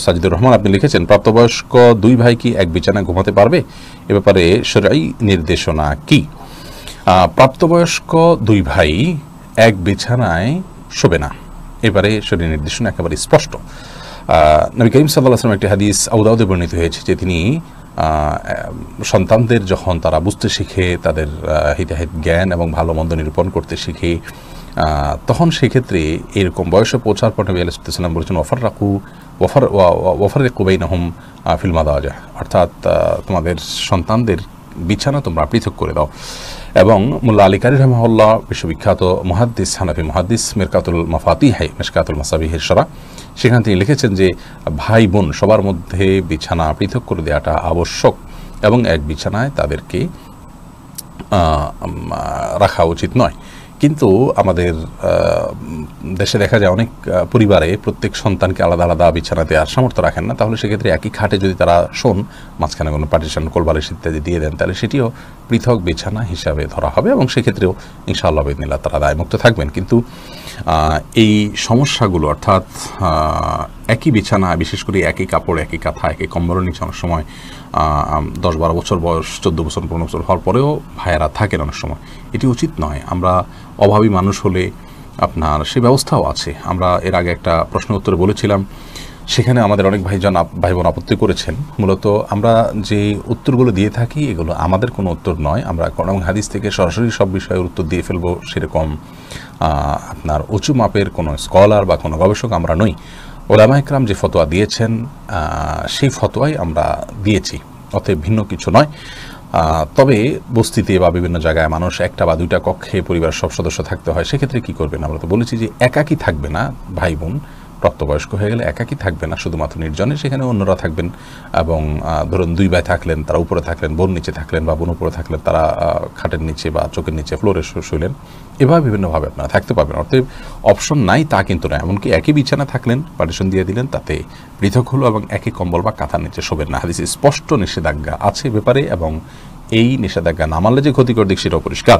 সাজিদুর রহমান আপনি লিখেছেন, প্রাপ্তবয়স্ক দুই ভাই কি এক বিছানায় ঘুমাতে পারবে? এ ব্যাপারে শরঈ নির্দেশনা কি? প্রাপ্তবয়স্ক দুই ভাই এক বিছানায় শোবে না, এবারে শরীর নির্দেশনা একেবারে স্পষ্ট। নবী করিম সাল্লাল্লাহু আলাইহি ওয়াসাল্লাম একটি হাদিস আবু দাউদে বর্ণিত হয়েছে যে তিনি সন্তানদের যখন তারা বুঝতে শিখে, তাদের হিতাহিত জ্ঞান এবং ভালো মন্দ নিরূপণ করতে শিখে, তখন সেক্ষেত্রে এরকম বয়সে পৌঁছার পর নবী আলাইহিস সালাম বলেছেন ওয়াফাররিকু বাইনাহুম ফিল মাদাজিহ, অর্থাৎ তোমাদের সন্তানদের বিছানা তোমরা পৃথক করে দাও। এবং মোল্লা আলী কারি রাহিমাহুল্লাহ বিশ্ববিখ্যাত মুহাদ্দিস, হানাফি মুহাদ্দিস, মিরকাতুল মাফাতিহে মিশকাতুল মাসাবিহের শরহ, সেখানে তিনি লিখেছেন যে ভাই বোন সবার মধ্যে বিছানা পৃথক করে দেওয়াটা আবশ্যক এবং এক বিছানায় তাদেরকে রাখা উচিত নয়। কিন্তু আমাদের দেশে দেখা যায় অনেক পরিবারে প্রত্যেক সন্তানকে আলাদা আলাদা বিছানা দেওয়ার সামর্থ্য রাখেন না, তাহলে সেক্ষেত্রে একই খাটে যদি তারা শোন, মাঝখানে কোনো পার্টিশন, কোলবালিশ ইত্যাদি দিয়ে দেন, তাহলে সেটিও পৃথক বিছানা হিসাবে ধরা হবে এবং সেক্ষেত্রেও ইনশাআল্লাহ বিইذনিল্লাহ তারা দায়মুক্ত থাকবেন। কিন্তু এই সমস্যাগুলো, অর্থাৎ একই বিছানা, বিশেষ করে একই কাপড়, একই কাঁথা, একই কম্বলের নিচে অনেক সময় 10-12 বছর বয়স, 14 বছর 15 বছর হওয়ার পরেও ভাইয়েরা থাকেন অনেক সময়, এটি উচিত নয়। আমরা অভাবী মানুষ হলে আপনার সে ব্যবস্থাও আছে। আমরা এর আগে একটা প্রশ্ন উত্তরে বলেছিলাম, সেখানে আমাদের অনেক ভাই বোন আপত্তি করেছেন। মূলত আমরা যে উত্তরগুলো দিয়ে থাকি এগুলো আমাদের কোনো উত্তর নয়, আমরা কোরআন হাদিস থেকে সরাসরি সব বিষয়ের উত্তর দিয়ে ফেলবো সেরকম আপনার উঁচু মাপের কোনো স্কলার বা কোনো গবেষক আমরা নই। ওলামা ইকরাম যে ফতোয়া দিয়েছেন সেই ফতোয়াই আমরা দিয়েছি, অতএব ভিন্ন কিছু নয়। তবে বস্তিতে বা বিভিন্ন জায়গায় মানুষ একটা বা দুইটা কক্ষে পরিবারের সব সদস্য থাকতে হয়, সেক্ষেত্রে কী করবেন? আমরা তো বলেছি যে একাকী থাকবে না, ভাই বোন প্রাপ্তবয়স্ক হয়ে গেলে একাকী থাকবে না, শুধুমাত্র নির্জনে, সেখানে অন্যরা থাকবেন। এবং ধরুন দুই ভাই থাকলেন, তারা উপরে থাকলেন, বোন নিচে থাকলেন, বা বোন উপরে থাকলেন, তারা খাটের নিচে বা চোখের নিচে ফ্লোরে শুইলেন, এভাবে বিভিন্নভাবে আপনারা থাকতে পারবেন। অর্থাৎ অপশন নাই তা কিন্তু নয়। এমনকি একই বিছানা থাকলেন, পার্টিশন দিয়ে দিলেন, তাতে পৃথক হলো এবং একই কম্বল বা কাঁথার নিচে শোবেন না। হাদিসে স্পষ্ট নিষেধাজ্ঞা আছে ব্যাপারে, এবং এই নিষেধাজ্ঞা না মানলে যে ক্ষতিকর দিক সেটাও পরিষ্কার।